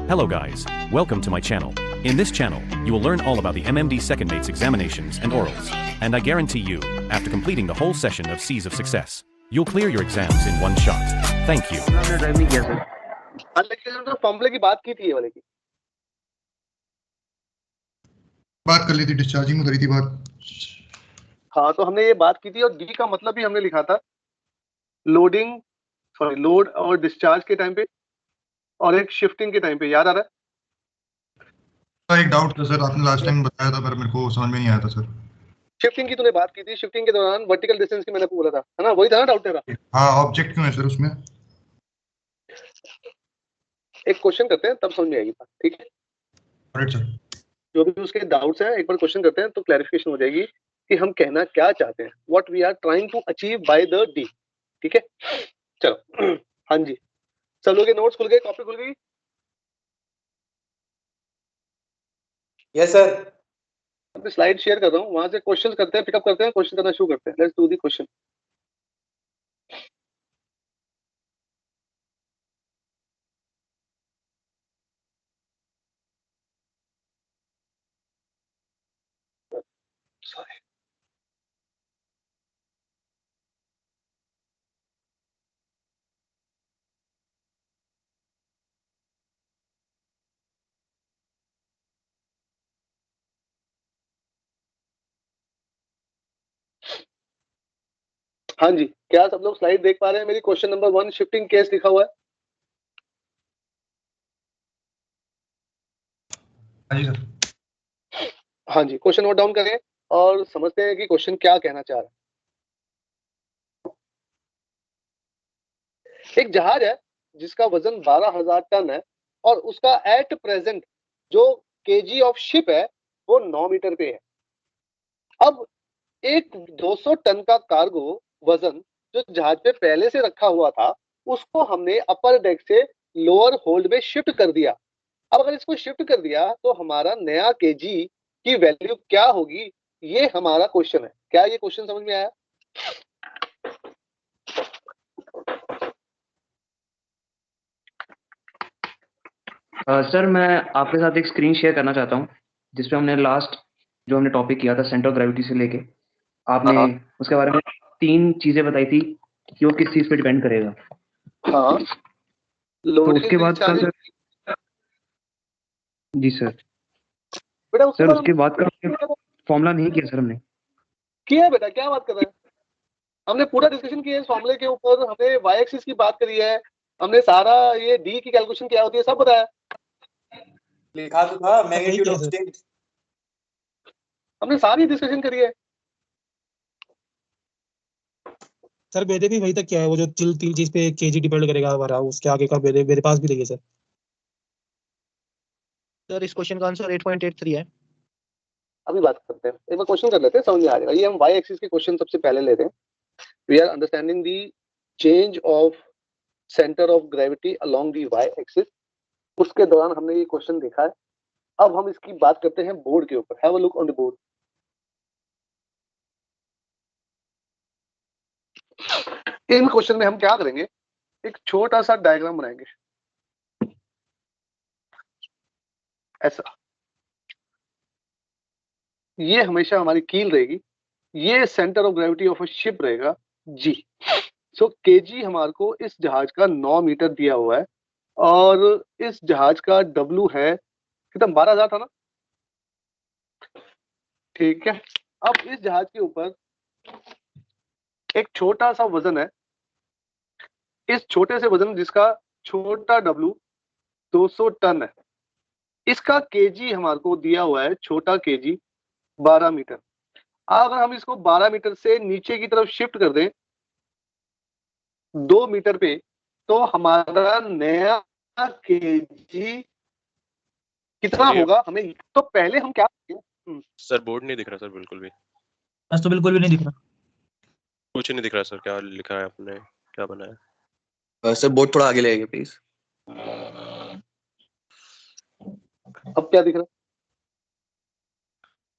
Hello guys, welcome to my channel. In this channel, you will learn all about the MMD second mates examinations and orals. And I guarantee you, after completing the whole session of C's of Success, you'll clear your exams in one shot. Thank you. फॉर्मूले की बात की थी ये वाले की बात कर ली थी, डिस्चार्जिंग में करी थी बात। हाँ, तो हमने ये बात की थी और डी का मतलब भी हमने लिखा था लोडिंग लोड और डिस्चार्ज के टाइम पे और एक शिफ्टिंग के टाइम पे। याद आ रहा है? एक डाउट था सर, आपने लास्ट टाइम बताया था पर मेरे को समझ में नहीं आया था सर। शिफ्टिंग की तूने बात की थी, शिफ्टिंग के दौरान वर्टिकल डिस्टेंस की मैंने बोला था, है ना? वही था ना डाउट तेरा? हाँ, ऑब्जेक्ट क्यों है सर उसमें? एक क्वेश्चन करते हैं तब समझ में आएगी बात, ठीक है? Right sir. जो भी उसके डाउट्स हैं एक बार क्वेश्चन करते हैं तो क्लैरिफिकेशन हो जाएगी कि हम कहना क्या चाहते हैं, what we are trying to achieve by the D. ठीक है, चलो। हाँ जी, सब लोग के नोट्स खुल गए, कॉपी खुल गई? Yes sir. अभी स्लाइड शेयर कर रहा हूँ, वहां से क्वेश्चंस करते हैं, पिकअप करते हैं, क्वेश्चन करना शुरू करते हैं। Let's do the question. Sorry, हाँ जी, क्या सब लोग स्लाइड देख पा रहे हैं मेरी? क्वेश्चन नंबर 1 शिफ्टिंग केस लिखा हुआ है। हाँ जी सर। हाँ जी, क्वेश्चन नोट डाउन करें और समझते हैं कि क्वेश्चन क्या कहना चाह रहा है। एक जहाज है जिसका वजन 12,000 टन है और उसका एट प्रेजेंट जो केजी ऑफ शिप है वो 9 मीटर पे है। अब एक 200 टन का कार्गो वजन जो जहाज पे पहले से रखा हुआ था उसको हमने अपर डेक से लोअर होल्ड में शिफ्ट कर दिया। अब अगर इसको शिफ्ट कर दिया तो हमारा नया केजी की वैल्यू क्या होगी, ये हमारा क्वेश्चन है। क्या ये क्वेश्चन समझ में आया? सर मैं आपके साथ एक स्क्रीन शेयर करना चाहता हूँ जिसपे हमने लास्ट जो हमने टॉपिक किया था सेंटर ऑफ ग्रेविटी से लेके आपने उसके बारे में 3 चीजें बताई थी कि वो किस चीज पे डिपेंड करेगा। हाँ, तो उसके बाद का सर, जी सर, बेटा सर उसके बाद का फॉर्मूला नहीं किया सर हमने। किया है बेटा, क्या बात कर रहे हैं? हमने पूरा डिस्कशन किया है इस फॉर्मूले के ऊपर, हमने वाई एक्सिस की बात करी है, हमने सारा ये डी की कैलकुलेशन क्या होती है सब बताया। लिखा तो था मैग्नीट्यूड ऑफ स्टिंग, हमने सारी डिस्कशन करी है। सर बेदे भी वही तक क्या है, वो जो तीन चीज पे केजी डिपेंड करेगा हमारा, उसके आगे का बेदे मेरे पास भी नहीं है सर। सर इस क्वेश्चन का आंसर 8.83 है। अभी बात करते हैं, एक बार क्वेश्चन कर लेते हैं, समझ में आ जाएगा। ये हम वाई एक्सिस के क्वेश्चन सबसे पहले लेते हैं। We are understanding the change of centre of gravity along the Y axis. उसके दौरान हमने ये क्वेश्चन देखा है। अब हम इसकी बात करते हैं बोर्ड के ऊपर। Have a look on the board. In question में हम क्या करेंगे, एक छोटा सा डायग्राम बनाएंगे ऐसा। ये हमेशा हमारी कील रहेगी, ये centre of gravity of a ship रहेगा जी। सो केजी हमारे को इस जहाज का 9 मीटर दिया हुआ है और इस जहाज का डब्ल्यू है कितना, 12,000 था ना? ठीक है, अब इस जहाज के ऊपर एक छोटा सा वजन है। इस छोटे से वजन जिसका छोटा डब्ल्यू 200 टन है, इसका केजी हमारे को दिया हुआ है, छोटा केजी 12 मीटर। अगर हम इसको 12 मीटर से नीचे की तरफ शिफ्ट कर दें 2 मीटर पे, तो हमारा नया केजी कितना होगा हमें। तो पहले हम क्या सर बोर्ड नहीं दिख रहा सर, बिल्कुल भी। आज तो बिल्कुल भी नहीं दिख रहा, कुछ नहीं दिख रहा सर, क्या लिखा है आपने, क्या बनाया? सर बोर्ड थोड़ा आगे ले आइए प्लीज। अब क्या दिख रहा है?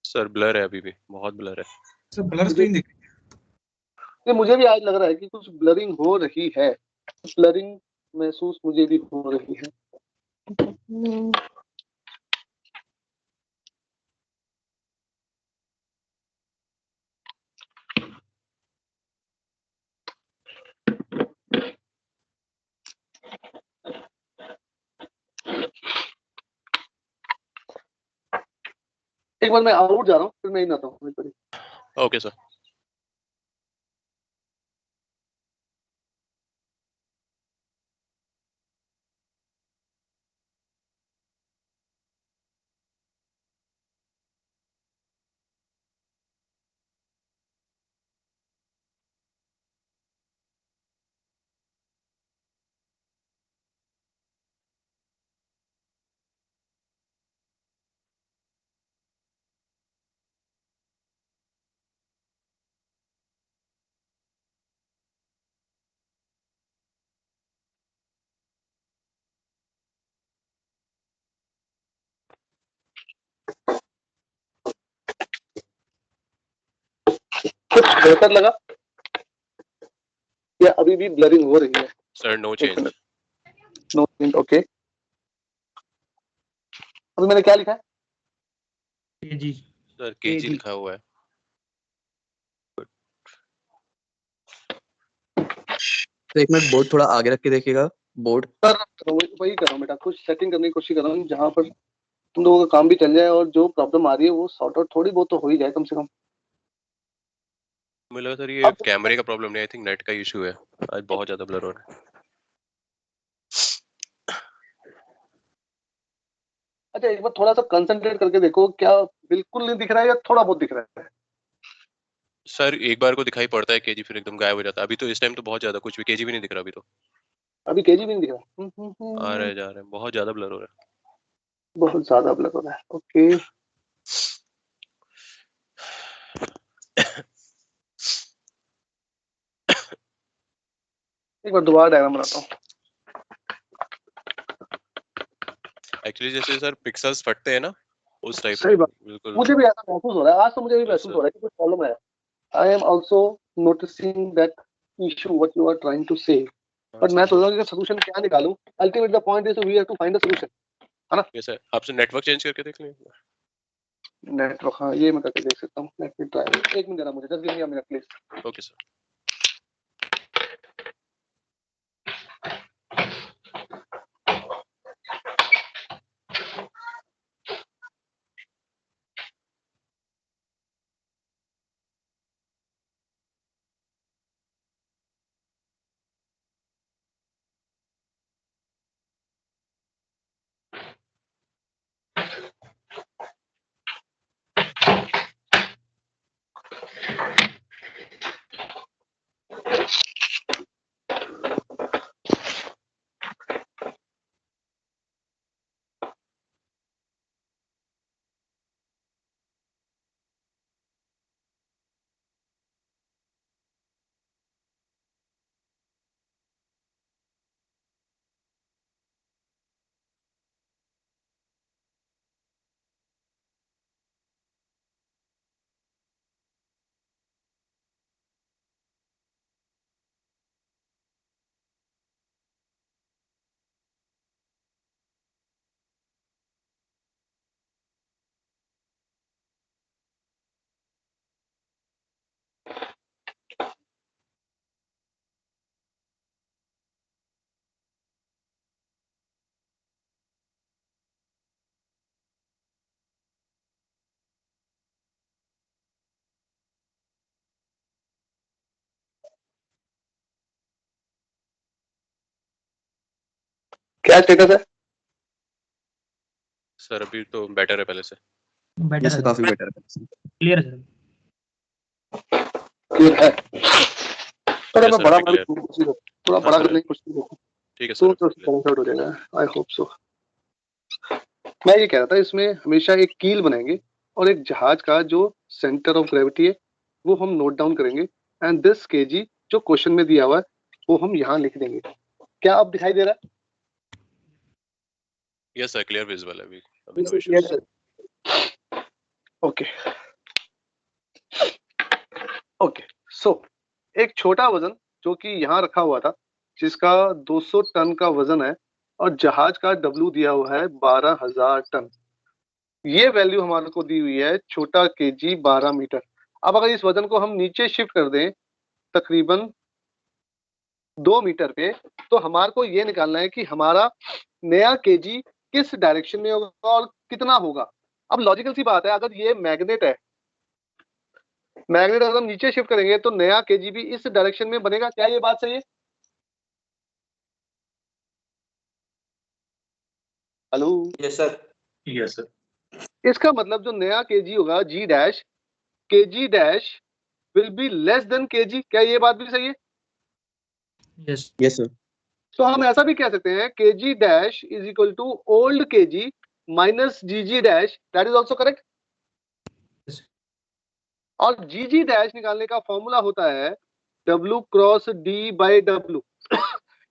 सर ब्लर है, अभी भी बहुत ब्लर है सर ब्लर स्क्रीन दिख रही ये मुझे भी आज लग रहा है कि कुछ ब्लरिंग हो रही है, ब्लरिंग महसूस मुझे भी हो रही है। एक बार मैं आउट जा रहा हूँ, फिर मैं इन आता हूँ। Okay sir. कुछ बेहतर लगा या अभी भी ब्लरिंग हो रही है? Sir no change. No change, okay. अभी मैंने क्या लिखा है? केजी। सर केजी KG लिखा हुआ है। तो एक मिनट बोर्ड थोड़ा आगे रख के देखिएगा, बोर्ड। सर वही कर रहा हूँ बेटा, कुछ सेटिंग करने की कोशिश कर रहा हूँ जहाँ पर तुम लोगों का काम भी चल जाए और जो प्रॉब्लम आ रही है वो सॉर्ट आउट थोड़ी बहुत तो हो ही जाए कम से कम। मुझे लगा सर ये कैमरे का प्रॉब्लम नहीं, आई थिंक नेट का इशू है, आज बहुत ज्यादा ब्लर हो रहा है। अच्छा एक बार थोड़ा सा कंसंट्रेट करके देखो, क्या बिल्कुल नहीं दिख रहा है या थोड़ा बहुत दिख रहा है? सर एक बार को दिखाई पड़ता है केजी, फिर एकदम गायब हो जाता है। अभी तो इस टाइम तो बहुत ज्यादा कुछ भी केजी भी नहीं दिख रहा अभी तो। अभी केजी भी नहीं दिख रहा? आ रहे जा रहे हैं, बहुत ज्यादा ब्लर हो रहा है। बहुत ज्यादा ब्लर हो रहा है, ओके। एक बार दोबारा डायग्राम बनाता हूँ। एक्चुअली जैसे सर पिक्सेल्स फटते हैं ना, उस टाइप सही में बात, बिल्कुल। मुझे भी ऐसा महसूस हो रहा है, आज तो मुझे भी Yes, महसूस sir. हो रहा है कि कुछ प्रॉब्लम है। I am also noticing that issue what you are trying to say, but मैं सोच रहा हूँ कि सोल्यूशन क्या निकालूं। Ultimate the point is we have to find a solution, है ना? यस सर, आपसे नेटवर्क चेंज करके देख लें। नेटवर्क, हाँ ये मैं करके देख सकता हूँ। लेट मी ट्राई, एक मिनट देना मुझे, just give me a minute please. Okay sir. क्या स्टेटस है? सर अभी तो बेटर है पहले से। बेटर ये है सर सर, काफी बेटर है। क्लियर है सर। क्लियर है? थोड़ा Yes, मैं sir, बड़ा अभी करने clear। की कोशिश करूँ, थोड़ा हाँ बड़ा सर, करने की कोशिश करूँ ठीक है तो सर, अभी clear। आउट हो जाएगा। I hope so. मैं ये कह रहा था इसमें हमेशा एक कील बनाएंगे और एक जहाज का जो सेंटर ऑफ ग्रेविटी है वो हम नोट डाउन करेंगे, एंड दिस केजी जो क्वेश्चन में दिया हुआ है वो हम यहाँ लिख देंगे। क्या अब दिखाई दे रहा है? यस सर, क्लियर विजिबल है अभी, अभी no issues. Yes, sir. Okay okay. So एक छोटा वजन जो कि यहाँ रखा हुआ था, जिसका 200 टन का वजन है, और जहाज का W दिया हुआ है 12,000 टन। ये वैल्यू हमारे को दी हुई है छोटा केजी 12 मीटर। अब अगर इस वजन को हम नीचे शिफ्ट कर दें तकरीबन 2 मीटर पे, तो हमारे को ये निकालना है कि हमारा नया केजी किस डायरेक्शन में होगा और कितना होगा। अब लॉजिकल सी बात है, अगर ये मैग्नेट है, मैग्नेट अगर हम नीचे शिफ्ट करेंगे तो नया केजी भी इस डायरेक्शन में बनेगा। क्या ये बात सही है? Hello? Yes sir. Yes sir. इसका मतलब जो नया केजी होगा G dash, KG dash will be less than KG. क्या ये बात भी सही है? Yes yes sir. तो हम ऐसा भी कह सकते हैं KG dash is equal to old KG minus GG dash, that is also correct. और जीजी डैश निकालने का फॉर्मूला होता है W cross D by W।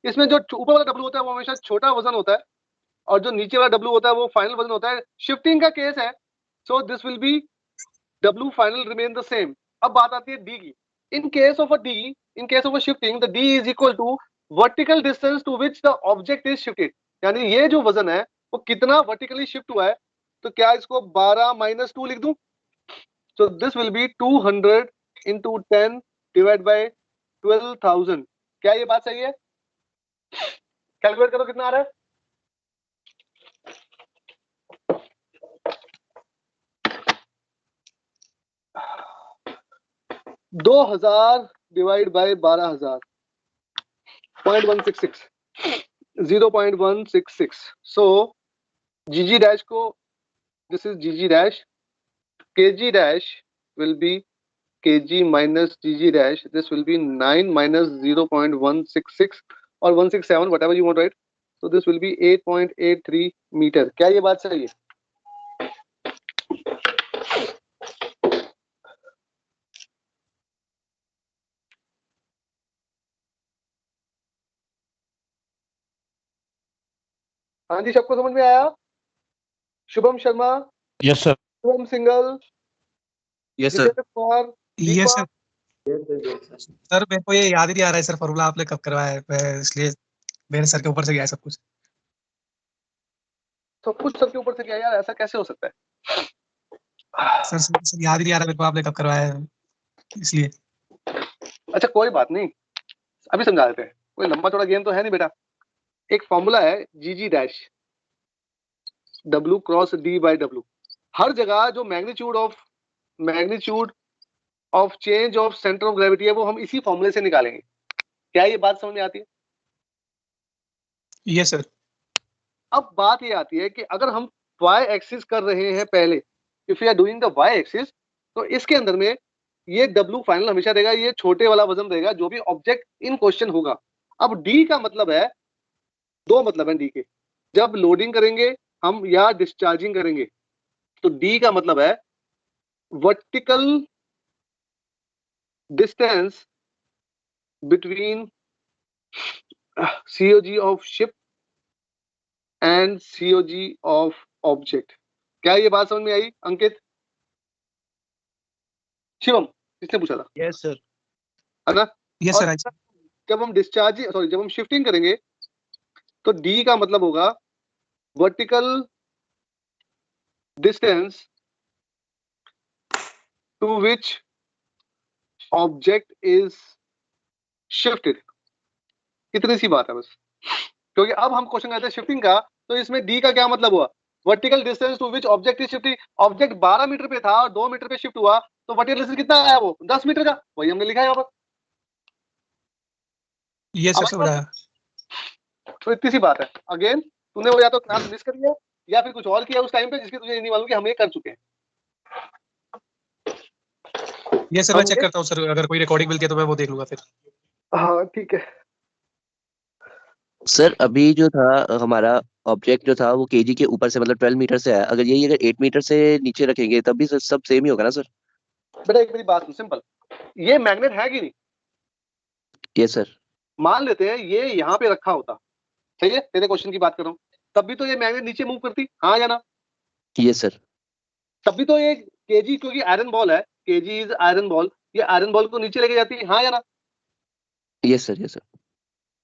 इसमें जो ऊपर वाला W होता है वो हमेशा छोटा वजन होता है और जो नीचे वाला W होता है वो फाइनल वजन होता है। शिफ्टिंग का केस है, so this will be W final remain the same. अब बात आती है D की। In case of a shifting the D is equal to vertical distance to which the object is shifted. यानी ये जो वजन है वो कितना वर्टिकली शिफ्ट हुआ है। तो क्या इसको 12 माइनस 2 लिख दूं? So this will be 200 into 10 divided by 12,000। क्या ये बात सही है? कैलकुलेट करो कितना आ रहा है। दो 2000 divide by 12,000, 0.166, 0.166। So GG dash को, this is GG dash, KG dash will be kg minus gg dash. This will be 9 minus 0.166 or 167, whatever you want to write. So this will be 8.83 meter. क्या ये बात सही है? हाँ जी, सबको समझ में आया? Shubham Sharma, yes sir. Shubham single, yes sir. Jitendra Kumar, ये दीपक। सर मेरे को ये याद ही नहीं आ रहा है सर, फॉर्मूला आपने कब करवाया है, मैं इसलिए मेरे सर के ऊपर से गया है सब कुछ। सब कुछ सर के ऊपर से क्या यार, ऐसा कैसे हो सकता है? सर याद ही नहीं आ रहा मेरे को आपने कब करवाया है, इसलिए। अच्छा कोई बात नहीं, अभी समझा देते हैं। कोई लंबा चौड़ा गेम तो है नहीं बेटा। एक फॉर्मूला है जीजी dash, W cross D by W। हर जगह जो magnitude of change of centre of gravity है वो हम इसी फॉर्मूले से निकालेंगे। क्या ये बात समझ में आती है? Yes sir. अब बात ये आती है कि अगर हम y एक्सिस कर रहे हैं पहले, if you are doing the y axis, तो इसके अंदर में ये W फाइनल हमेशा रहेगा, ये छोटे वाला वजन रहेगा जो भी ऑब्जेक्ट इन क्वेश्चन होगा। अब D का मतलब है, दो मतलब है D के। जब लोडिंग करेंगे हम या डिस्चार्जिंग करेंगे, तो D का मतलब है vertical distance between COG of ship and COG of object. क्या ये बात समझ में आई अंकित? शिवम, किसने पूछा था? Yes sir. है ना? Yes sir. जब हम जब हम शिफ्टिंग करेंगे तो D का मतलब होगा vertical distance to which object is shifted. इतनी सी बात है बस, क्योंकि अब हम क्वेश्चन करते हैं शिफ्टिंग का, तो इसमें D का क्या मतलब हुआ? Vertical distance to which object is shifting. Object 12 metre पे था और 2 मीटर पे शिफ्ट हुआ, तो वर्टिकल डिस्टेंस कितना आया? वो 10 मीटर का, वही हमने लिखा है यहाँ पर। ये सर समझाया। तो इतनी सी बात है। अगेन तूने वो या तो क्लास मिस कर लिया या फिर कुछ और किया उस टाइम पे जिसकी तुझे नहीं मालूम कि हम ये कर चुके हैं। ये सर मैं चेक करता हूँ सर, अगर कोई रिकॉर्डिंग मिलती है तो मैं वो देख लूंगा फिर। हाँ ठीक है सर अभी जो था हमारा ऑब्जेक्ट जो था वो केजी के ऊपर से मतलब 12 मीटर से है, अगर यही अगर 8 मीटर से नीचे रखेंगे तब भी सब सेम ही होगा ना सर? बेटा एक मेरी बात सुन, सिंपल। ये मैग्नेट है कि नहीं? Yes sir. मान लेते हैं ये यहाँ पे रखा होता, सही है, तेरे क्वेश्चन की बात कर रहा हूँ, तब भी तो ये मैग्नेट नीचे मूव करती, हाँ या ना? Yes sir. तब भी तो ये केजी, क्योंकि आयरन बॉल है, केजी इज आयरन बॉल, ये आयरन बॉल को नीचे लेके जाती है, हाँ या ना? Yes sir. Yes sir.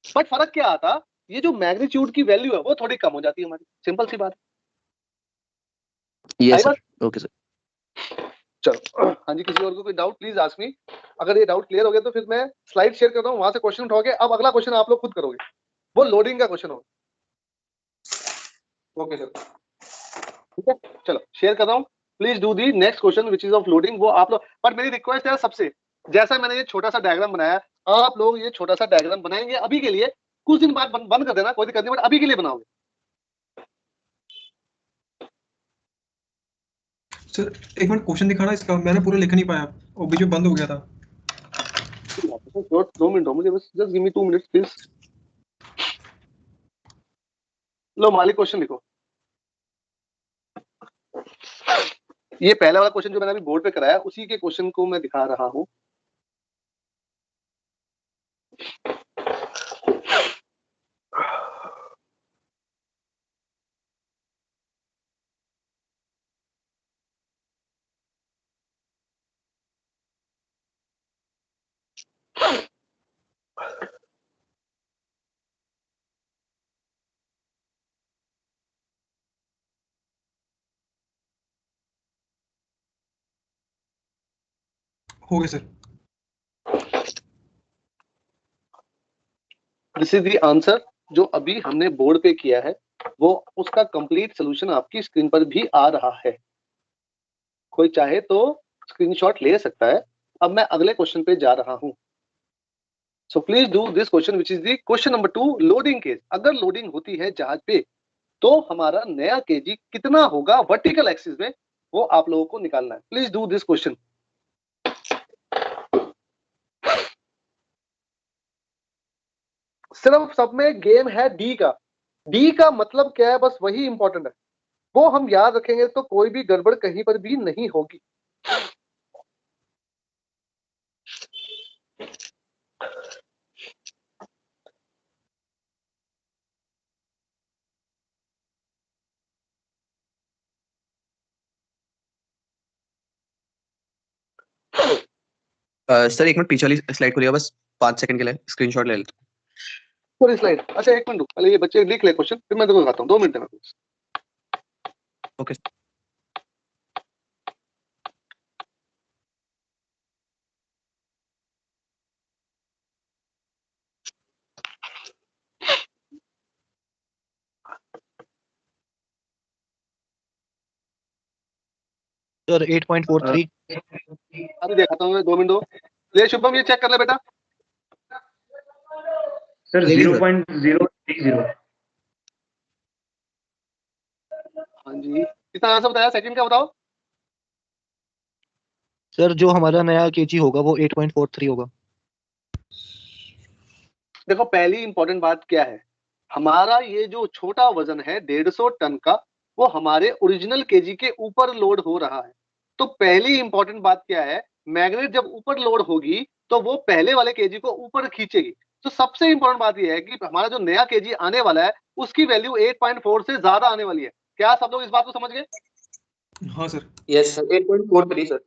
But फर्क क्या आता ये जो मैग्नीट्यूड की वैल्यू है वो थोड़ी कम हो जाती है हमारी, सिंपल सी बात है। यस आई बात? Sir, okay sir. चलो हाँ जी, किसी और को कोई डाउट प्लीज आस्क मी। अगर ये डाउट क्लियर हो गया तो फिर मैं स्लाइड शेयर कर रहा हूँ, वहां से क्वेश्चन उठाओगे। अब अगला क्वेश्चन आप लोग खुद करोगे, वो लोडिंग का क्वेश्चन होगा। ओके सर, ठीक है, चलो शेयर कर रहा हूँ। Please do the next question which is of loading. वो आप लोग, पर मेरी रिक्वेस्ट है सबसे, जैसा मैंने ये छोटा सा डायग्राम बनाया, आप लोग ये छोटा सा डायग्राम बनाएंगे अभी के लिए, कुछ दिन बाद बंद कर देना, कोई दिक्कत नहीं, बट अभी के लिए बनाओगे। सर एक मिनट क्वेश्चन दिखाना इसका, मैंने पूरा लिख नहीं पाया और बीच में बंद हो गया था। 2 मिनट हो मुझे बस, just give me 2 minutes please. लो मालिक क्वेश्चन लिखो। ये पहला वाला क्वेश्चन जो मैंने अभी बोर्ड पे कराया उसी के क्वेश्चन को मैं दिखा रहा हूं। हो गया sir. This is the answer जो अभी हमने बोर्ड पे किया है, वो उसका कंप्लीट सोल्यूशन आपकी स्क्रीन पर भी आ रहा है। कोई चाहे तो स्क्रीनशॉट ले सकता है। अब मैं अगले क्वेश्चन पे जा रहा हूं। So please do this question which is the question number 2, loading case. अगर लोडिंग होती है जहाज पे तो हमारा नया केजी कितना होगा वर्टिकल एक्सिस में, वो आप लोगों को निकालना है। Please do this question. सिर्फ सब में गेम है डी का। डी का मतलब क्या है, बस वही इंपॉर्टेंट है, वो हम याद रखेंगे तो कोई भी गड़बड़ कहीं पर भी नहीं होगी। सर एक मिनट पीछे वाली स्लाइड खोलिए, बस 5 सेकंड के लिए स्क्रीनशॉट ले लेता पूरी स्लाइड, अच्छा एक मिनट रुक, पहले ये बच्चे लिख ले क्वेश्चन, फिर मैं तेरे को बताता हूँ। 2 मिनट में। ओके। सर 8.43। अभी दिखाता हूँ, 2 मिनट दो। ले शुभम, ये चेक कर ले बेटा। सर 0.030। हाँ जी, कितना आंसर बताया, सेकंड का बताओ। सर जो हमारा नया केजी होगा वो 8.43 होगा। देखो पहली इंपॉर्टेंट बात क्या है, हमारा ये जो छोटा वजन है 150 टन का, वो हमारे ओरिजिनल केजी के ऊपर लोड हो रहा है। तो पहली इंपॉर्टेंट बात क्या है, मैग्नेट जब ऊपर लोड होगी तो वो पहले वाले केजी को ऊपर खींचेगी। तो सबसे इंपॉर्टेंट बात ये है कि हमारा जो नया केजी आने वाला है उसकी वैल्यू 8.4 से ज्यादा आने वाली है। क्या सब लोग इस बात को समझ गए? हाँ सर। Yes sir, 8.43 sir.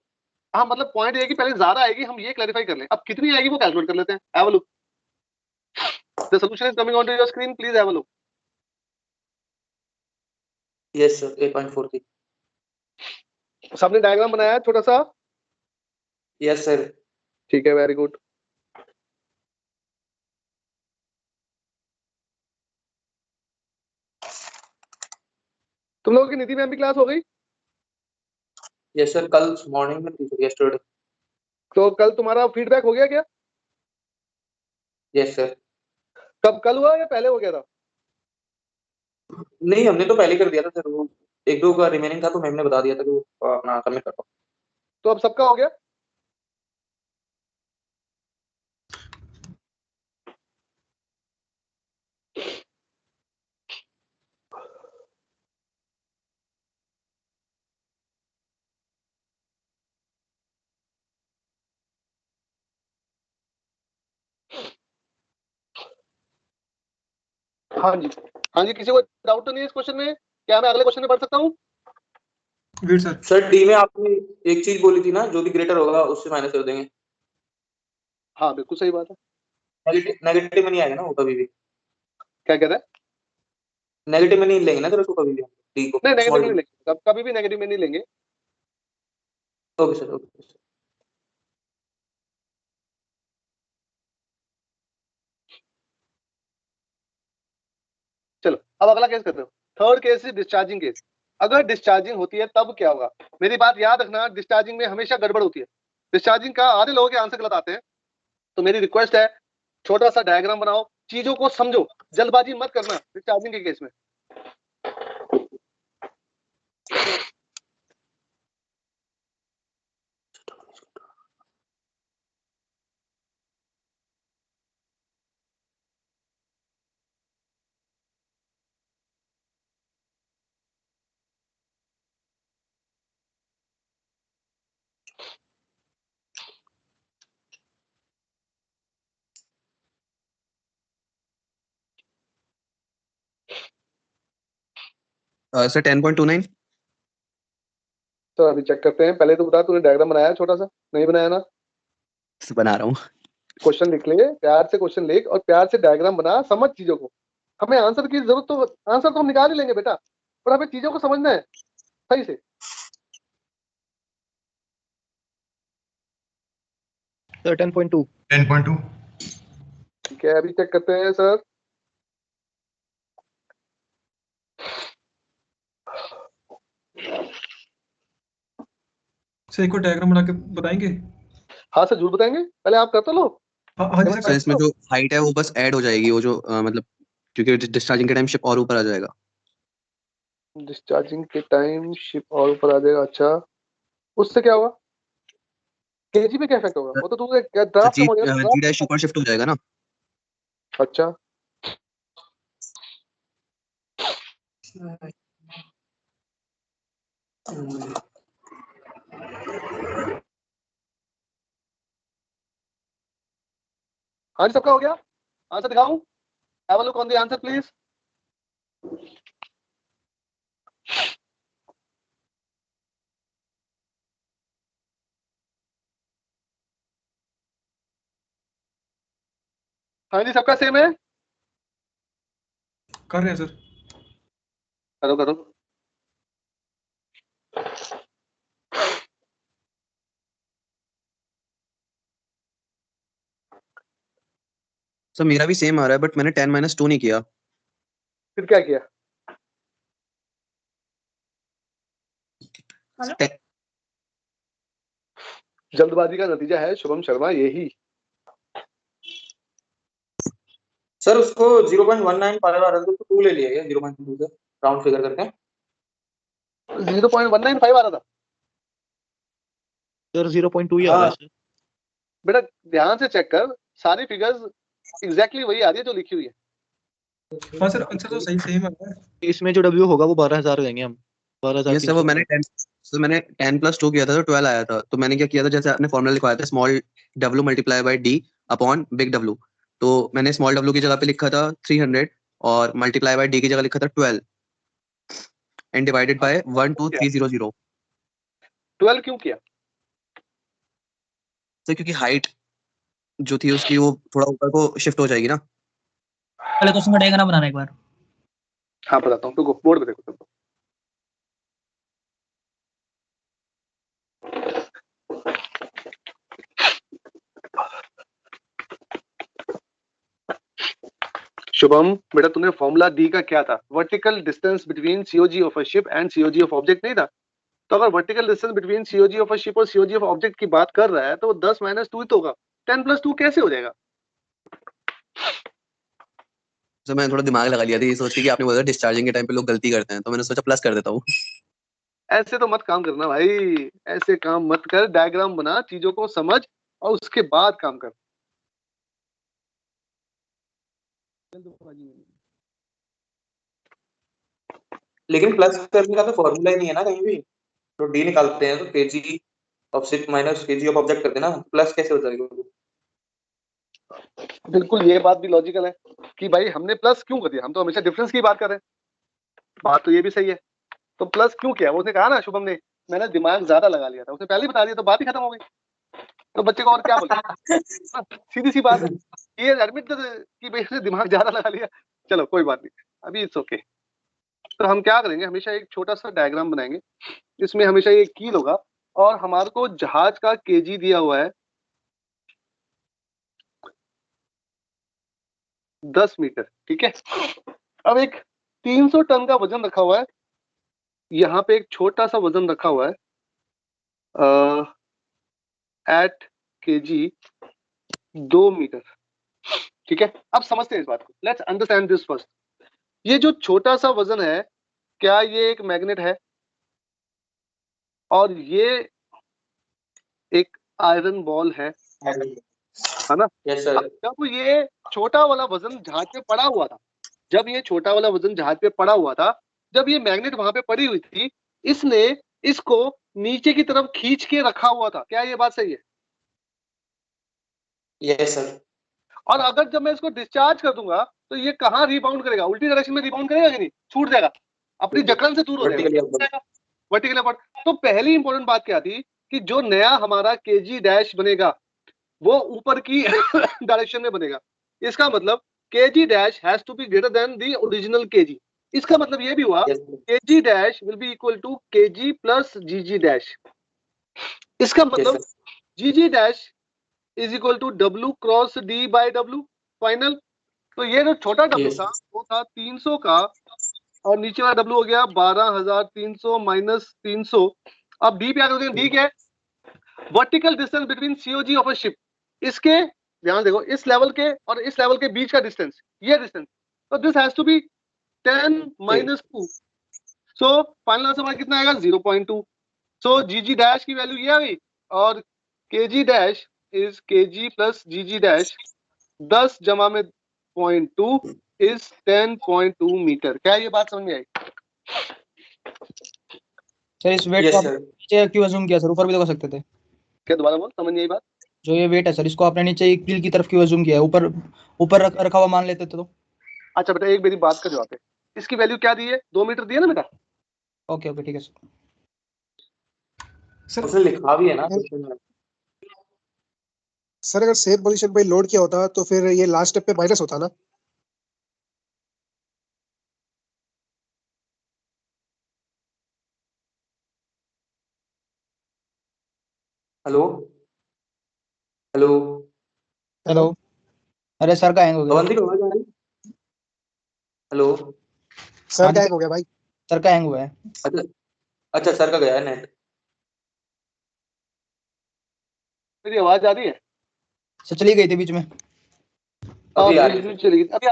हाँ, मतलब पॉइंट ये है कि पहले ज्यादा आएगी, हम ये क्लैरिफाई कर लें। अब कितनी आएगी वो कैलकुलेट कर लेते हैं। Have a look, the solution is coming on to your screen, please have a look. Yes sir, 8.43। सबने डायग्राम बनाया है छोटा सा? Yes sir. ठीक है, वेरी गुड। तुम लोगों की नीति मैम की क्लास हो गई? यस सर, कल मॉर्निंग में थी सर, यस्टरडे। तो कल तुम्हारा फीडबैक हो गया क्या? Yes sir. कब, कल हुआ या पहले हो गया था? नहीं, हमने तो पहले कर दिया था सर, वो 1-2 का रिमेनिंग था तो मैम ने बता दिया था कि वो अपना सबमिट कर दो। तो अब सबका हो गया? हाँ जी, हाँ जी, किसी को डाउट तो नहीं है इस क्वेश्चन में? क्या मैं अगले क्वेश्चन में बढ़ सकता हूँ? Wait sir. सर डी में आपने एक चीज बोली थी ना, जो भी ग्रेटर होगा उससे माइनस कर देंगे। हाँ बिल्कुल सही बात है। नेगेटिव में नहीं आएगा ना वो कभी भी। क्या कह रहा है? नेगेटिव में नहीं लेंगे ना सर उसको कभी भी, डी को नहीं नेगेटिव स्मॉल नहीं डी। लेंगे, कभी भी नेगेटिव में नहीं लेंगे। Okay sir, okay sir. चलो अब अगला केस करते हो। Third case is discharging case. अगर डिस्चार्जिंग होती है तब क्या होगा? मेरी बात याद रखना, डिस्चार्जिंग में हमेशा गड़बड़ होती है। डिस्चार्जिंग का आधे लोगों के आंसर गलत आते हैं, तो मेरी रिक्वेस्ट है छोटा सा डायग्राम बनाओ, चीजों को समझो, जल्दबाजी मत करना डिस्चार्जिंग के केस में। सर 10.29 तो अभी चेक करते हैं। पहले तो बता, तूने डायग्राम बनाया छोटा सा? नहीं बनाया ना? बना रहा हूँ। क्वेश्चन लिख ले, प्यार से क्वेश्चन लिख और प्यार से डायग्राम बना, समझ चीजों को। हमें आंसर की जरूरत, तो आंसर तो हम निकाल ही लेंगे बेटा, पर हमें चीजों को समझना है सही से। सर 10.2 10.2 ठीक है, अभी चेक करते हैं सर। सर एक और डायग्राम बना के बताएंगे? हाँ सर जरूर बताएंगे, पहले आप कर तो लो। हाँ जी सर सर। इसमें जो हाइट है वो बस ऐड हो जाएगी, वो जो मतलब क्योंकि डिस्चार्जिंग के टाइम शिप और ऊपर आ जाएगा। डिस्चार्जिंग के टाइम शिप और ऊपर आ जाएगा, अच्छा उससे क्या होगा? केजी पे क्या इफेक्ट होगा? वो तो तू ड्राफ्ट जी कम हो जाएगा, जी डैश ऊपर शिफ्ट हो जाएगा ना। अच्छा हाँ जी, सबका हो गया? आंसर दिखाऊं? Have a look on the answer please. हाँ जी, सबका सेम है? कर रहे हैं सर। करो करो। सर मेरा भी सेम आ रहा है, बट मैंने 10-2 नहीं किया। फिर क्या किया? जल्दबाजी का नतीजा है शुभम शर्मा यही। सर उसको 0.19 पावर आ रहा था, तो 2 ले लिया गया 0.2 से राउंड फिगर करके। 0.195 आ रहा था सर 0.2 ही आ रहा है सर। बेटा, ध्यान से चेक कर, सारी फिगर्स एग्जैक्टली वही आ रही है जो लिखी हुई है। हाँ सर, आंसर तो सही सेम है। इसमें जो W होगा वो 12,000 देंगे हम। 12,000 यस सर, वो मैंने 10+2 किया था तो 12 आया था। तो मैंने क्या किया था, जैसे आपने फॉर्मूला लिखवाया था small W multiply by D upon big W, तो मैंने स्मॉल W की जगह पे लिखा था 300 और मल्टीप्लाई बाय D की जगह लिखा था 12 एंड डिवाइडेड बाय 12300। 12 क्यों किया? सर क्योंकि हाइट जो थी उसकी वो थोड़ा ऊपर को शिफ्ट हो जाएगी ना। पहले क्वेश्चन का डायग्राम बनाना एक बार। हाँ बताता हूँ, तो बोर्ड पे देखो तुम। शुभम बेटा, तूने फॉर्मूला डी का क्या था? Vertical distance between COG of a ship and COG of object नहीं था? तो अगर vertical distance between COG of a ship और सीओजी ऑफ ऑब्जेक्ट की बात कर रहा है तो 10 - 2 ही तो होगा। 10+2 कैसे हो जाएगा? सर मैंने थोड़ा दिमाग लगा लिया था ये सोच के कि आपने बोला डिस्चार्जिंग के टाइम पे लोग गलती करते हैं, तो मैंने सोचा प्लस कर देता हूँ। ऐसे तो मत काम करना भाई, ऐसे काम मत कर। डायग्राम बना, चीजों को समझ और उसके बाद काम कर। लेकिन प्लस करने का तो फॉर्मूला ही नहीं है ना कहीं भी। तो डी निकालते हैं तो KG of ship minus KG of object करते हैं ना, प्लस कैसे हो जाएगा? बिल्कुल, ये बात भी लॉजिकल है कि भाई हमने प्लस क्यों कर दिया, हम तो हमेशा डिफरेंस की बात कर रहे हैं। बात तो ये भी सही है, तो प्लस क्यों किया? उसने कहा ना शुभम ने, मैंने दिमाग ज्यादा लगा लिया था। उसने पहले ही बता दिया तो बात ही खत्म हो गई। तो बच्चे को और क्या बोले? सीधी सी बात है, ये एडमिट कि भाई उसने दिमाग ज्यादा लगा लिया। चलो कोई बात नहीं, अभी इट्स ओके। तो हम क्या करेंगे, हमेशा एक छोटा सा डायग्राम बनाएंगे, इसमें हमेशा ये कील होगा और हमारे को जहाज का केजी दिया हुआ है 10 मीटर, ठीक है। अब एक 300 टन का वजन रखा हुआ है, यहाँ पे एक छोटा सा वजन रखा हुआ है एट केजी 2 मीटर, ठीक है। अब समझते हैं इस बात को, लेट्स अंडरस्टैंड दिस फर्स्ट। ये जो छोटा सा वजन है, क्या ये एक मैग्नेट है? और ये एक आयरन बॉल है ना? Yes sir. अब जब ये छोटा वाला वजन जहाज पे पड़ा हुआ था, जब ये छोटा वाला वजन जहाज पे पड़ा हुआ था, जब ये मैग्नेट वहां पे पड़ी हुई थी, इसने इसको नीचे की तरफ खींच के रखा हुआ था। क्या ये बात सही है? Yes sir. और अगर जब मैं इसको डिस्चार्ज कर दूंगा तो ये कहाँ रिबाउंड करेगा? उल्टी डायरेक्शन में रिबाउंड करेगा कि नहीं? छूट जाएगा, अपनी जकड़न से दूर हो जाएगा, वर्टिकली अपवर्ड। तो पहली इंपॉर्टेंट बात क्या थी कि जो नया हमारा केजी डैश बनेगा वो ऊपर की डायरेक्शन में बनेगा। इसका मतलब KG dash has to be greater than the original KG. इसका मतलब ये भी हुआ KG dash will be equal to KG plus GG dash. इसका मतलब GG dash is equal to W cross D by W final. तो ये जो छोटा डब्ल्यू था वो था 300 का, और नीचे वाला डब्ल्यू हो गया 12,300 माइनस 300। अब डी पे आ गए, डी क्या है? Vertical distance between COG of a ship. इसके ध्यान देखो, इस लेवल के और इस लेवल के बीच का डिस्टेंस, ये डिस्टेंस, तो this has to be 10 minus 2। So final answer हमारा कितना आएगा? 0.2। सो जीजी डैश की वैल्यू ये आ गई, और KG dash is KG plus GG dash 10 जमा में 0.2 इज 10.2 मीटर। क्या ये बात समझ में आई? सर इस वेट को नीचे क्यों अज्यूम किया सर? ऊपर भी तो कर सकते थे। क्या दोबारा बोल, समझ नहीं आई बात। जो ये वेट है सर, इसको आपने नीचे कील की तरफ क्यों अज्यूम किया है? ऊपर ऊपर रखा हुआ मान लेते थे तो। अच्छा बेटा, एक मेरी बात का जवाब है। इसकी वैल्यू क्या दी है? 2 मीटर दी है ना बेटा? ओके ओके ठीक है सर। उसने लिखा भी है ना सर। अगर सेम पोजीशन पे लोड किया होता तो फिर ये लास्ट स्टेप पे माइनस होता ना। Hello hello hello. अरे सर का हैंग हो गया। अवंती को आवाज आ रही? हेलो सर का हैंग हो गया भाई। सर का हैंग हुआ है। अच्छा अच्छा, सर का गया है नेट। मेरी आवाज आ रही है? सर चली गई थी बीच में। अभी आ रही है। चली गई अभी।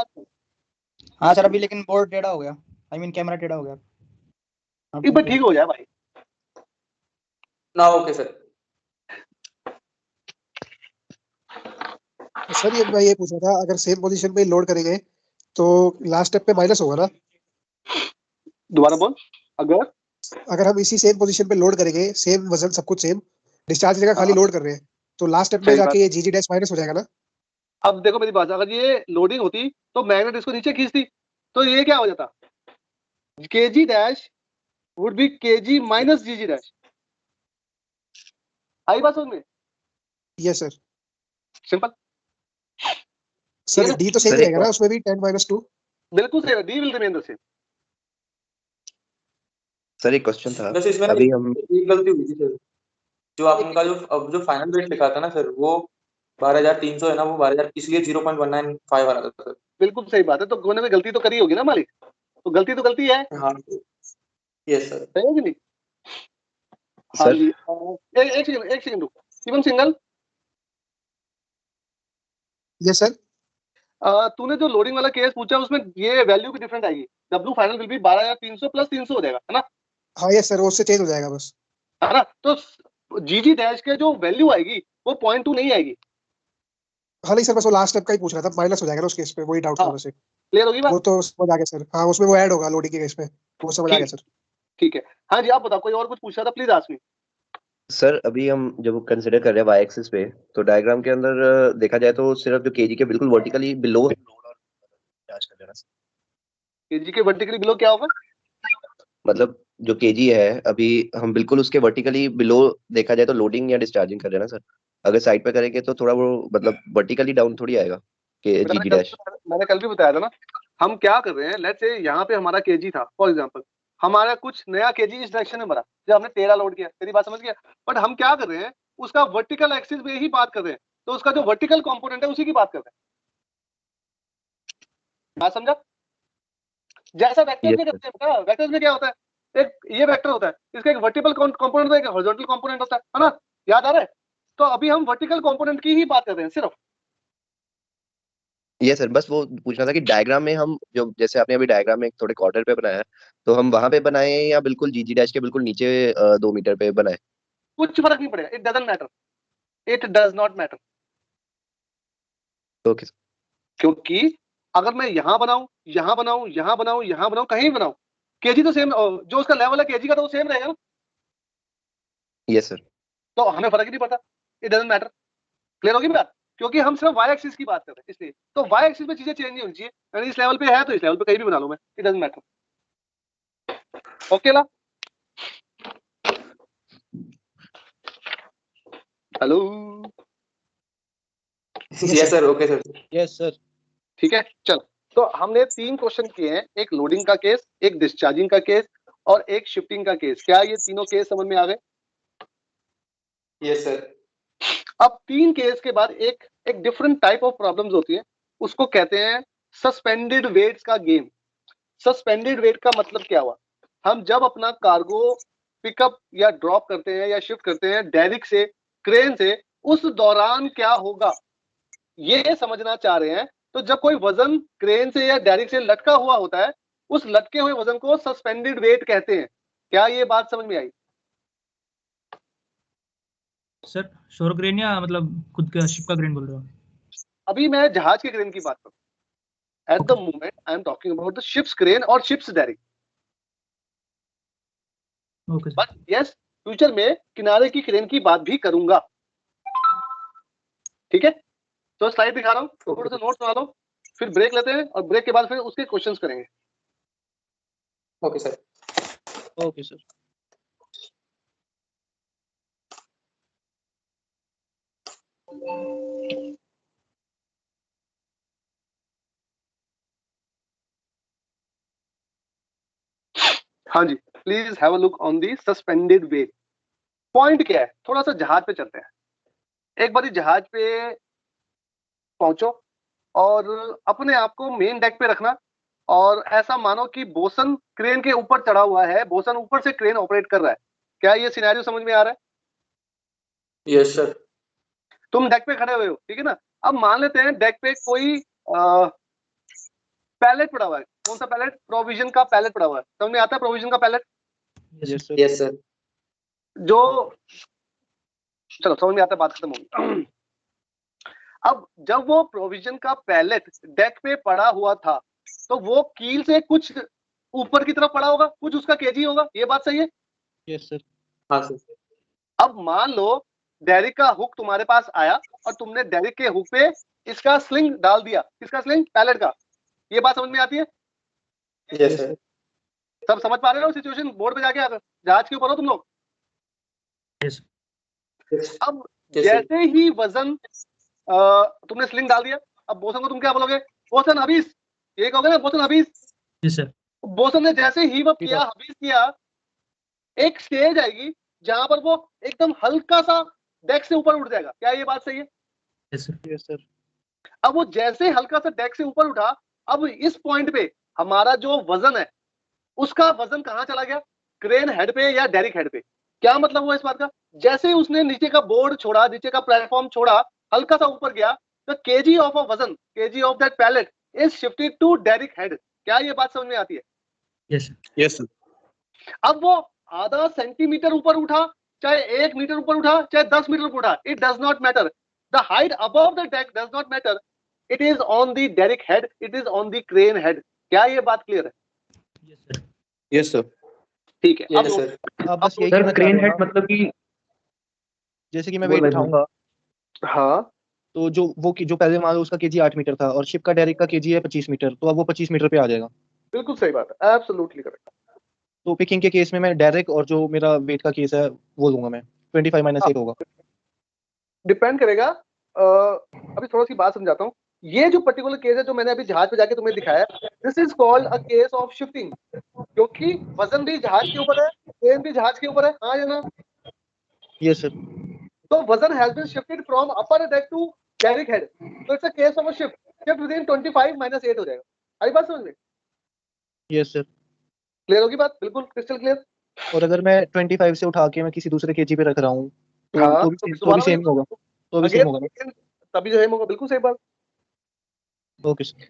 हाँ सर अभी, लेकिन बोर्ड टेढ़ा हो गया, आई मीन कैमरा टेढ़ा हो गया। एक बार ठीक हो जाए भाई ना। Okay sir. सर ये मैं ये पूछा था, अगर सेम पोजीशन पे लोड करेंगे तो लास्ट स्टेप पे माइनस होगा ना। दोबारा बोल। अगर हम इसी सेम पोजीशन पे लोड करेंगे, सेम वजन सब कुछ सेम, डिस्चार्ज जगह खाली लोड कर रहे हैं, तो लास्ट स्टेप में जाके ये जीजी डैश माइनस हो जाएगा ना। अब देखो मेरी बात, अगर ये लोडिंग होती तो मैग्नेट इसको नीचे खींचती, तो ये क्या हो जाता? KG dash would be KG minus GG dash. आई बात समझ में? Yes sir. Simple sir D तो सेम रहेगा ना, उसमें भी 10-2। बिल्कुल सही है, D will remain the same. Sir एक क्वेश्चन था, बस इसमें अभी हम एक गलती हुई थी सर। जो आपका जो फाइनल वेट लिखा था ना सर, वो 12,300 है ना, वो 12,000 इसलिए 0.195 आ रहा था सर। बिल्कुल सही बात है, तो कोने में गलती तो करी होगी ना मालिक, तो गलती तो गलती है। हाँ यस सर। सही है कि नहीं? हाँ जी। एक सेकंड रुक। शिवम सिंगल। Yes sir. तूने जो लोडिंग वाला केस पूछा उसमें ये वैल्यू भी डिफरेंट आएगी। W final will be 12,300 plus 300 हो जाएगा, है ना? हाँ यस सर, वो उससे चेंज हो जाएगा बस, है ना? तो जीजी डैश के जो वैल्यू आएगी वो 0.2 नहीं आएगी। हाँ नहीं सर, बस वो लास्ट स्टेप का ही पूछ रहा था, माइनस हो जाएगा ना उस केस पे, वही डाउट था वैसे। क्लियर होगी बात? वो तो समझ आ गया सर। हाँ उसमें वो ऐड होगा लोडिंग के केस पे, वो समझ आ गया सर। ठीक है। हाँ जी आप बताओ, कोई और कुछ पूछ रहा था, प्लीज आस्क मी। सर अभी हम जब कंसिडर कर रहे हैं वाई एक्सिस पे, तो डायग्राम के अंदर देखा जाए तो सिर्फ जो केजी के बिल्कुल वर्टिकली बिलो है लोड, और जांच कर लेना। केजी के वर्टिकली बिलो क्या होगा? मतलब जो केजी है अभी हम बिल्कुल उसके वर्टिकली बिलो देखा जाए तो लोडिंग या डिस्चार्जिंग कर लेना सर। अगर साइड पे करेंगे तो थोड़ा वो मतलब वर्टिकली डाउन थोड़ी आएगा के जीजी डैश। मैंने कल भी बताया था ना हम क्या कर रहे हैं, लेट्स से यहाँ पे हमारा केजी था फॉर एग्जांपल, हमारा कुछ नया केजी इस डायरेक्शन में बढ़ा जब हमने 13 लोड किया, तेरी बात समझ गया। बट हम क्या कर रहे हैं, उसका वर्टिकल एक्सिस में ही बात कर रहे हैं, तो उसका जो वर्टिकल कंपोनेंट है उसी की बात कर रहे हैं। बात समझा? जैसा वेक्टर्स में करते हैं, वेक्टर्स में क्या होता है, एक ये वेक्टर होता है, इसका एक वर्टिकल कंपोनेंट होता है, एक हॉरिजॉन्टल कंपोनेंट होता है ना, याद आ रहा है? तो अभी हम वर्टिकल कंपोनेंट की ही बात कर रहे हैं सिर्फ। ये सर बस वो पूछना था कि डायग्राम में हम जो जैसे आपने अभी डायग्राम में थोड़े क्वार्टर पे बनाया है, तो हम वहां पे बनाए या बिल्कुल जीजी डैश के बिल्कुल नीचे 2 मीटर पे बनाए? कुछ फर्क नहीं पड़ेगा, it doesn't matter, it does not matter. Okay. क्योंकि अगर मैं यहाँ बनाऊं, यहाँ बनाऊं, यहाँ बनाऊं, यहाँ बनाऊं, कहीं बनाऊं, केजी तो सेम, जो उसका लेवल है केजी का तो वो सेम रहेगा ना। Yes sir. तो हमें फर्क ही नहीं पड़ता, इट डजंट मैटर। क्लियर होगी बात? क्योंकि हम सिर्फ वाई एक्सिस की बात कर रहे हैं, इसलिए तो वाई एक्सिस में चीजें चेंज नहीं होनी चाहिए। यानी इस लेवल पे है तो इस लेवल पे कहीं भी बना लूं मैं, इट डजंट मैटर। ओके ला? Hello? Yes sir, okay sir. Yes sir. ठीक है, चल। तो हमने 3 क्वेश्चन किए हैं, एक लोडिंग का केस, एक डिस्चार्जिंग का केस और एक शिफ्टिंग का केस। क्या ये तीनों केस समझ में आ गए? Yes sir. अब 3 केस के बाद एक डिफरेंट टाइप ऑफ प्रॉब्लम्स होती है, उसको कहते हैं सस्पेंडेड वेट्स का गेम। सस्पेंडेड वेट का मतलब क्या हुआ, हम जब अपना कार्गो पिकअप या ड्रॉप करते हैं या शिफ्ट करते हैं डेरिक से, क्रेन से, उस दौरान क्या होगा ये समझना चाह रहे हैं। तो जब कोई वजन क्रेन से या डेरिक से लटका हुआ होता है, उस लटके हुए वजन को सस्पेंडेड वेट कहते हैं। क्या ये बात समझ में आई? सर शोर क्रेन या मतलब खुद का शिप का क्रेन बोल रहे हो? अभी मैं जहाज के क्रेन की बात कर रहा हूं। At the moment I am talking about the ships crane और ships derrick. Okay sir. But yes, future में किनारे की क्रेन की बात भी करूंगा। ठीक है, तो स्लाइड दिखा रहा हूँ, थोड़ा सा नोट्स बना लो, फिर ब्रेक लेते हैं और ब्रेक के बाद फिर उसके क्वेश्चंस करेंगे। Okay sir. Okay sir. हाँ जी, please have a look on the suspended weight. Point क्या है, थोड़ा सा जहाज पे चलते हैं। एक बारी जहाज पे पहुंचो और अपने आप को मेन डेक पे रखना, और ऐसा मानो कि बोसन क्रेन के ऊपर चढ़ा हुआ है, बोसन ऊपर से क्रेन ऑपरेट कर रहा है। क्या ये सिनेरियो समझ में आ रहा है? Yes sir. तुम डेक पे खड़े हुए हो, ठीक है ना। अब मान लेते हैं डेक पे कोई पैलेट पड़ा हुआ है। कौन सा पैलेट? प्रोविजन का पैलेट पड़ा हुआ है। समझ में आता है प्रोविजन का पैलेट? Yes sir. जो, चलो समझ में आता है, बात खत्म होगी। अब जब वो प्रोविजन का पैलेट डेक पे पड़ा हुआ था, तो वो कील से कुछ ऊपर की तरफ पड़ा होगा, कुछ उसका केजी होगा, ये बात सही है? Yes sir. हाँ सर। अब मान लो डेरिक का हुक तुम्हारे पास आया और तुमने डेरिक के हुक पे इसका स्लिंग डाल दिया। किसका स्लिंग? पैलेट का। ये बात समझ में आती है? Yes sir. सब समझ पा रहे हो सिचुएशन? बोर्ड पे जाके आकर जहाज के ऊपर हो तुम लोग। अब जैसे ही वजन तुमने स्लिंग डाल दिया, अब बोसन को तुम क्या बोलोगे? बोसन हबीस, ये कहोगे ना, बोसन हबीस। जी सर। बोसन ने जैसे ही वो किया, हबीस किया, एक स्टेज आएगी जहां पर वो एकदम हल्का सा डेक से ऊपर उठ जाएगा। क्या ये बात सही है? Yes sir. अब वो जैसे हल्का सा डेक से ऊपर उठा, अब इस पॉइंट पे हमारा जो वजन है उसका वजन कहां चला गया? क्रेन हेड पे या डेरिक हेड पे। क्या मतलब हुआ इस बात का? जैसे ही उसने नीचे का बोर्ड छोड़ा, नीचे का प्लेटफॉर्म छोड़ा, हल्का सा ऊपर गया, तो केजी ऑफ अ वजन, KG of that pallet is shifted to derrick head. क्या ये बात समझ में आती है? Yes yes sir. अब वो आधा सेंटीमीटर ऊपर उठा, चाहे 1 मीटर ऊपर उठा, चाहे 10 मीटर ऊपर उठा, it does not matter. The height above the deck does not matter, it is on the derrick head, it is on the crane head. क्या ये बात क्लियर है? Yes sir. ठीक है। Yes sir. अब बस यही सर कहना चाह क्रेन रहा हेड हूँ ना, मतलब कि जैसे कि मैं वेट उठाऊंगा, हाँ, तो जो वो जो पहले मान लो उसका केजी 8 मीटर था और शिप का डेरिक का केजी है 25 मीटर, तो अब वो 25 मीटर पे आ जाएगा। बिल्कुल सही बात है, एब्सोल्युटली करेक्ट। तो पिकिंग के केस में मैं डेरिक और जो मेरा वेट का केस है वो लूंगा मैं, 25 - 8 होगा। डिपेंड करेगा। अभी थोड़ा सी बात समझाता हूँ। ये जो पर्टिकुलर केस है जो मैंने अभी जहाज पे जाके तुम्हें दिखाया, this is called a case of shifting, क्योंकि वजन भी जहाज के ऊपर है, ट्रेन भी जहाज के ऊपर है, हाँ या ना? Yes sir. तो वजन has been shifted from upper deck to direct head, तो it's a case of a shift, shift within 25 - 8 हो जाएगा। आई बात समझ में? Yes sir. क्लियर होगी बात? बिल्कुल क्रिस्टल क्लियर। और अगर मैं 25 से उठा के मैं किसी दूसरे केजी पे रख रहा हूँ हाँ, तो भी सेम होगा, तो भी सेम होगा ना? तभी जो है होगा, बिल्कुल सही बात। Okay sir.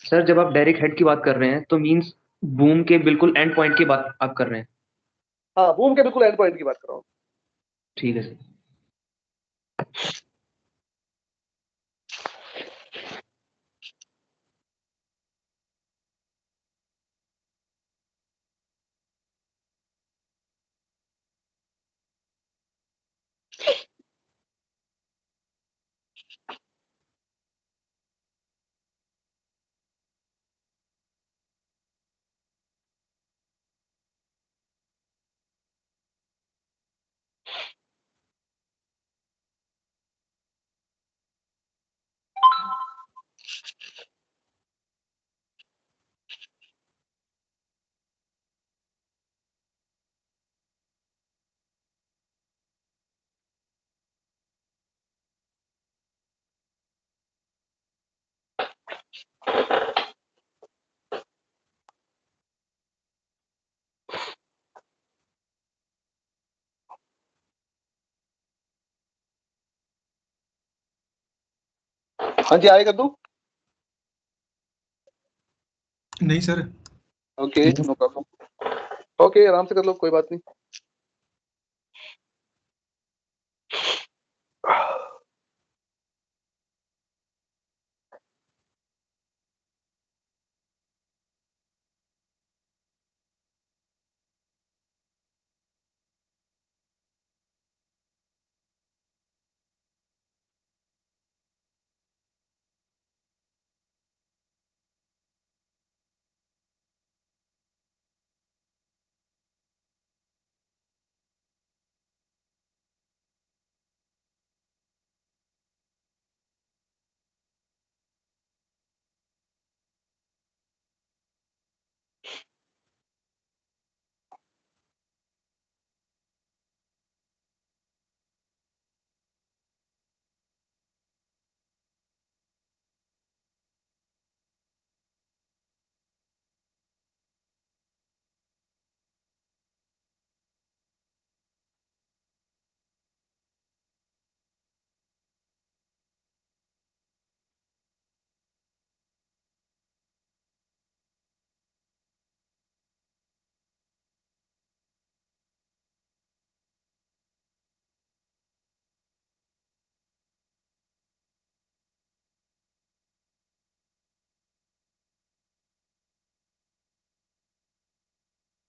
सर जब आप डायरेक्ट हेड की बात कर रहे हैं तो मींस बूम के बिल्कुल एंड पॉइंट की बात आप कर रहे हैं? हाँ, बूम के बिल्कुल एंड पॉइंट की बात कर रहा हूँ। ठीक है सर। हाँ जी, आगे कर दूं? नहीं sir. Okay, no problem. Okay, आराम से कर लो, कोई बात नहीं।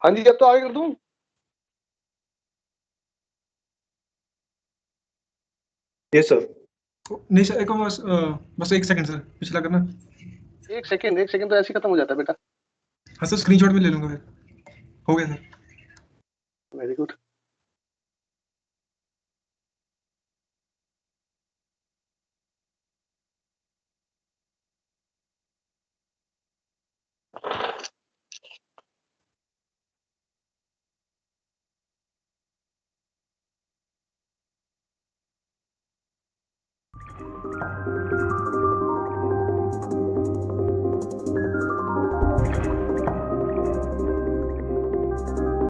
हाँ जी, अब तो आगे कर दूं? Yes sir. नहीं सर, एक बस 1 सेकंड सर, पिछला करना। 1 सेकंड तो ऐसे ही खत्म हो जाता है बेटा। हाँ सर, स्क्रीनशॉट भी ले लूंगा फिर। हो गया सर। Very good.